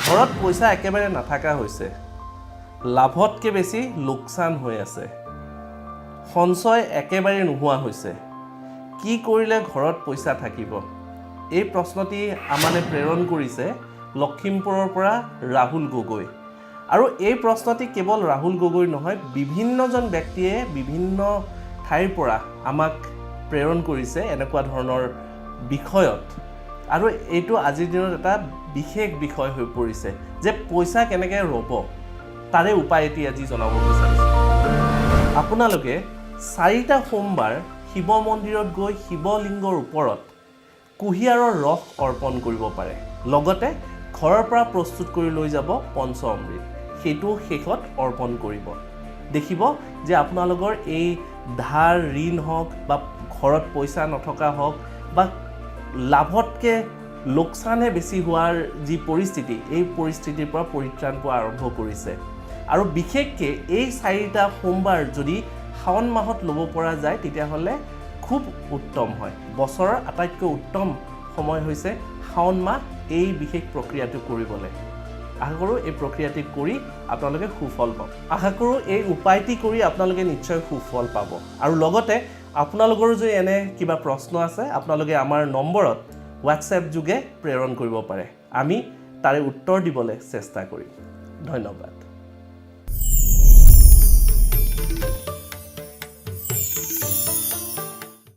ঘৰত পইচা একেবাৰে নাথাকা হৈছে, লাভতকৈ বেছি লোকচান হৈ আছে, সঞ্চয় একেবাৰে নোহোৱা হৈছে, কি কৰিলে ঘৰত পইচা থাকিব? এই প্ৰশ্নটি আমালৈ প্ৰেৰণ কৰিছে লখিমপুৰৰ পৰা ৰাহুল গগৈ। আৰু এই প্ৰশ্নটি কেৱল ৰাহুল গগৈ নহয়, বিভিন্নজন ব্যক্তিয়ে বিভিন্ন ঠাইৰ পৰা আমাক প্ৰেৰণ কৰিছে এনেকুৱা ধৰণৰ বিষয়ত। আৰু এইটো আজিৰ দিনত এটা বিশেষ বিষয় হৈ পৰিছে যে পইচা কেনেকৈ ৰ'ব তাৰে উপায় এটি আজি জনাব বিচাৰিছোঁ। আপোনালোকে 4টা সোমবাৰ শিৱ মন্দিৰত গৈ শিৱলিংগৰ ওপৰত কুঁহিয়াৰৰ ৰস অৰ্পণ কৰিব পাৰে, লগতে ঘৰৰ পৰা প্ৰস্তুত কৰি লৈ যাব পঞ্চ অমৃত, সেইটো শেষত অৰ্পণ কৰিব। দেখিব যে আপোনালোকৰ এই ধাৰ ঋণ হওক বা ঘৰত পইচা নথকা হওক বা লাভতকৈ লোকচানহে বেছি হোৱাৰ যি পৰিস্থিতি, এই পৰিস্থিতিৰ পৰা পৰিত্ৰাণ পোৱা আৰম্ভ কৰিছে। আৰু বিশেষকৈ এই 4টা সোমবাৰ যদি শাওণ মাহত ল'ব পৰা যায় তেতিয়াহ'লে খুব উত্তম হয়। বছৰৰ আটাইতকৈ উত্তম সময় হৈছে শাওণ মাহ এই বিশেষ প্ৰক্ৰিয়াটো কৰিবলৈ। আশা কৰোঁ এই প্ৰক্ৰিয়াটি কৰি আপোনালোকে সুফল পাব। আশা কৰোঁ এই উপায়টি কৰি আপোনালোকে নিশ্চয় সুফল পাব। আৰু লগতে আপোনালোকৰো যদি এনে কিবা প্ৰশ্ন আছে আপোনালোকে আমাৰ নম্বৰত হোৱাটছএপ যোগে প্ৰেৰণ কৰিব পাৰে, আমি তাৰে উত্তৰ দিবলৈ চেষ্টা কৰিম। ধন্যবাদ।